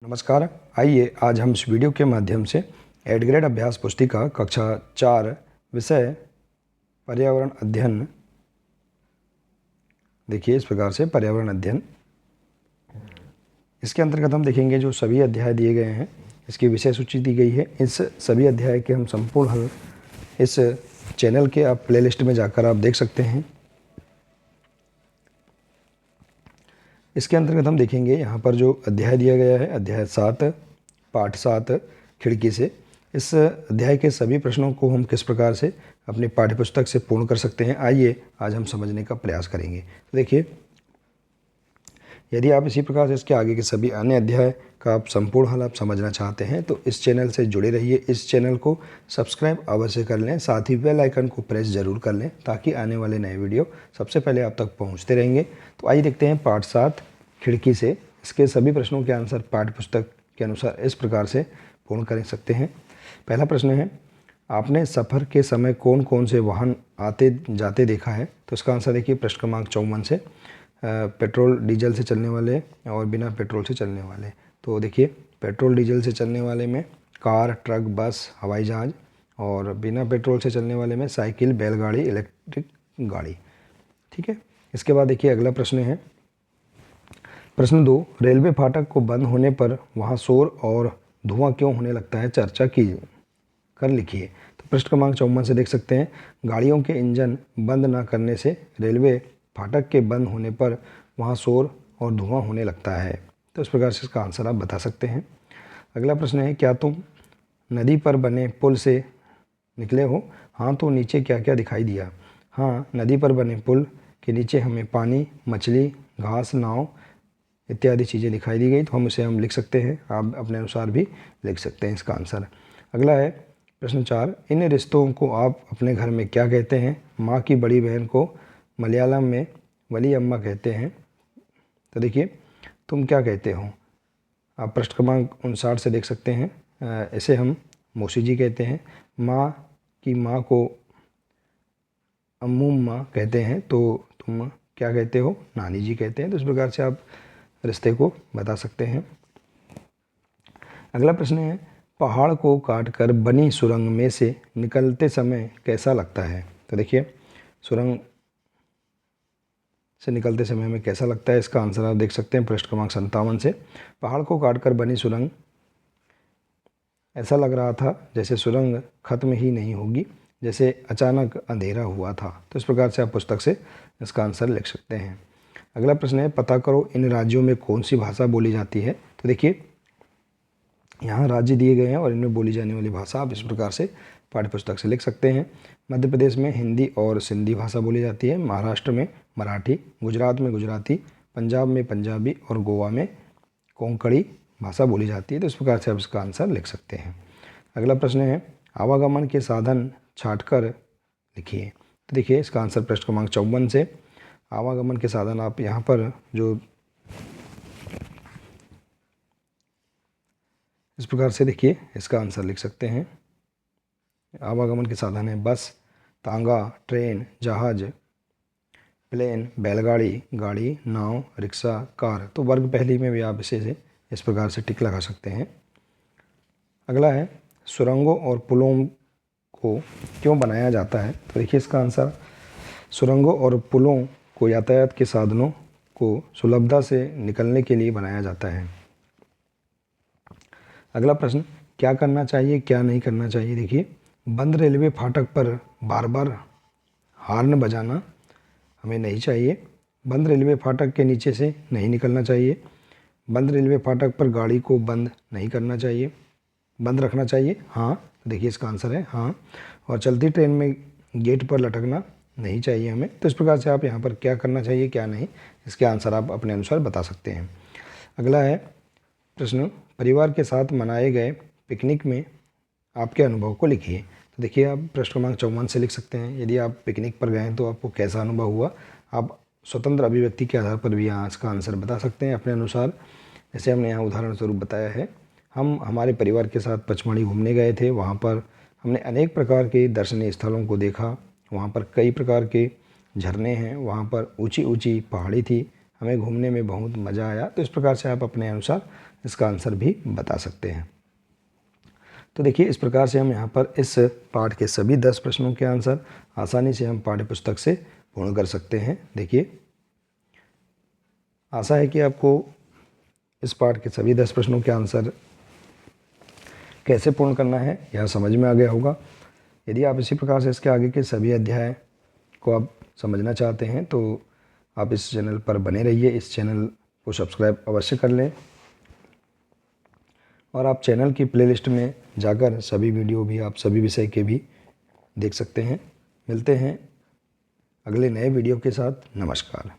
नमस्कार। आइए आज हम इस वीडियो के माध्यम से एड ग्रेड अभ्यास पुस्तिका कक्षा 4 विषय पर्यावरण अध्ययन, देखिए इस प्रकार से पर्यावरण अध्ययन, इसके अंतर्गत हम देखेंगे जो सभी अध्याय दिए गए हैं, इसकी विषय सूची दी गई है। इस सभी अध्याय के हम संपूर्ण हल इस चैनल के आप प्लेलिस्ट में जाकर आप देख सकते हैं। इसके अंतर्गत हम देखेंगे यहाँ पर जो अध्याय दिया गया है, अध्याय 7 पाठ 7 खिड़की से, इस अध्याय के सभी प्रश्नों को हम किस प्रकार से अपनी पाठ्यपुस्तक से पूर्ण कर सकते हैं, आइए आज हम समझने का प्रयास करेंगे। तो देखिए, यदि आप इसी प्रकार से इसके आगे के सभी अन्य अध्याय का आप संपूर्ण हल आप समझना चाहते हैं तो इस चैनल से जुड़े रहिए। इस चैनल को सब्सक्राइब अवश्य कर लें, साथ ही बेल आइकन को प्रेस जरूर कर लें ताकि आने वाले नए वीडियो सबसे पहले आप तक पहुंचते रहेंगे। तो आइए देखते हैं पाठ 7 खिड़की से, इसके सभी प्रश्नों के आंसर पाठ्यपुस्तक के अनुसार इस प्रकार से पूर्ण कर सकते हैं। पहला प्रश्न है, आपने सफ़र के समय कौन कौन से वाहन आते जाते देखा है? तो इसका आंसर देखिए प्रश्न क्रमांक 54 से, पेट्रोल डीजल से चलने वाले और बिना पेट्रोल से चलने वाले। तो देखिए, पेट्रोल डीजल से चलने वाले में कार, ट्रक, बस, हवाई जहाज़, और बिना पेट्रोल से चलने वाले में साइकिल, बैलगाड़ी, इलेक्ट्रिक गाड़ी। ठीक है। इसके बाद देखिए अगला प्रश्न है, प्रश्न 2, रेलवे फाटक को बंद होने पर वहाँ शोर और धुआं क्यों होने लगता है? चर्चा कर लिखिए। तो प्रश्न क्रमांक 54 से देख सकते हैं, गाड़ियों के इंजन बंद न करने से रेलवे फाटक के बंद होने पर वहाँ शोर और धुआं होने लगता है। तो इस प्रकार से इसका आंसर आप बता सकते हैं। अगला प्रश्न है, क्या तुम नदी पर बने पुल से निकले हो? हाँ, तो नीचे क्या क्या दिखाई दिया? हाँ, नदी पर बने पुल के नीचे हमें पानी, मछली, घास, नाव इत्यादि चीज़ें दिखाई दी गई। तो हम लिख सकते हैं, आप अपने अनुसार भी लिख सकते हैं इसका आंसर। अगला है प्रश्न 4, इन रिश्तों को आप अपने घर में क्या कहते हैं? माँ की बड़ी बहन को मलयालम में वली अम्मा कहते हैं। तो देखिए, तुम क्या कहते हो? आप पृष्ठ क्रमांक 59 से देख सकते हैं, इसे हम मौसी जी कहते हैं। माँ की माँ को अम्मुम्मा कहते हैं, तो तुम क्या कहते हो? नानी जी कहते हैं। तो इस प्रकार से आप रिश्ते को बता सकते हैं। अगला प्रश्न है, पहाड़ को काटकर बनी सुरंग में से निकलते समय कैसा लगता है? तो देखिए, सुरंग से निकलते समय में कैसा लगता है, इसका आंसर आप देख सकते हैं पृष्ठ क्रमांक 57 से। पहाड़ को काटकर बनी सुरंग, ऐसा लग रहा था जैसे सुरंग खत्म ही नहीं होगी, जैसे अचानक अंधेरा हुआ था। तो इस प्रकार से आप पुस्तक से इसका आंसर लिख सकते हैं। अगला प्रश्न है, पता करो इन राज्यों में कौन सी भाषा बोली जाती है? तो देखिए, यहाँ राज्य दिए गए हैं और इनमें बोली जाने वाली भाषा आप इस प्रकार से पाठ्यपुस्तक से लिख सकते हैं। मध्य प्रदेश में हिंदी और सिंधी भाषा बोली जाती है, महाराष्ट्र में मराठी, गुजरात में गुजराती, पंजाब में पंजाबी और गोवा में कोंकणी भाषा बोली जाती है। तो इस प्रकार से आप इसका आंसर लिख सकते हैं। अगला प्रश्न है, आवागमन के साधन छाँटकर लिखिए। तो देखिए, इसका आंसर प्रश्न क्रमांक 54 से, आवागमन के साधन आप यहाँ पर जो इस प्रकार से देखिए इसका आंसर लिख सकते हैं। आवागमन के साधन है बस, तांगा, ट्रेन, जहाज, प्लेन, बैलगाड़ी, गाड़ी, नाव, रिक्शा, कार। तो वर्ग पहली में भी आप इसे इस प्रकार से टिक लगा सकते हैं। अगला है, सुरंगों और पुलों को क्यों बनाया जाता है? तो देखिए, इसका आंसर, सुरंगों और पुलों को यातायात के साधनों को सुलभता से निकलने के लिए बनाया जाता है। अगला प्रश्न, क्या करना चाहिए क्या नहीं करना चाहिए? देखिए, बंद रेलवे फाटक पर बार बार हॉर्न बजाना हमें नहीं चाहिए। बंद रेलवे फाटक के नीचे से नहीं निकलना चाहिए। बंद रेलवे फाटक पर गाड़ी को बंद नहीं करना चाहिए। बंद रखना चाहिए, हाँ। देखिए, इसका आंसर है हाँ। और चलती ट्रेन में गेट पर लटकना नहीं चाहिए हमें। तो इस प्रकार से आप यहाँ पर क्या करना चाहिए क्या नहीं, इसके आंसर आप अपने अनुसार बता सकते हैं। अगला है प्रश्न, परिवार के साथ मनाए गए पिकनिक में आपके अनुभव को लिखिए। तो देखिए, आप प्रश्न क्रमांक 54 से लिख सकते हैं, यदि आप पिकनिक पर गए हैं तो आपको कैसा अनुभव हुआ। आप स्वतंत्र अभिव्यक्ति के आधार पर भी यहाँ इसका आंसर बता सकते हैं अपने अनुसार। जैसे हमने यहाँ उदाहरण स्वरूप बताया है, हम हमारे परिवार के साथ पचमढ़ी घूमने गए थे। वहाँ पर हमने अनेक प्रकार के दर्शनीय स्थलों को देखा। वहाँ पर कई प्रकार के झरने हैं, वहाँ पर ऊंची ऊंची पहाड़ी थी, हमें घूमने में बहुत मज़ा आया। तो इस प्रकार से आप अपने अनुसार इसका आंसर भी बता सकते हैं। तो देखिए इस प्रकार से हम यहाँ पर इस पाठ के सभी 10 प्रश्नों के आंसर आसानी से हम पाठ्य पुस्तक से पूर्ण कर सकते हैं। देखिए आशा है कि आपको इस पाठ के सभी 10 प्रश्नों के आंसर कैसे पूर्ण करना है यह समझ में आ गया होगा। यदि आप इसी प्रकार से इसके आगे के सभी अध्याय को आप समझना चाहते हैं तो आप इस चैनल पर बने रहिए, इस चैनल को सब्सक्राइब अवश्य कर लें और आप चैनल की प्लेलिस्ट में जाकर सभी वीडियो भी आप सभी विषय के भी देख सकते हैं। मिलते हैं अगले नए वीडियो के साथ। नमस्कार।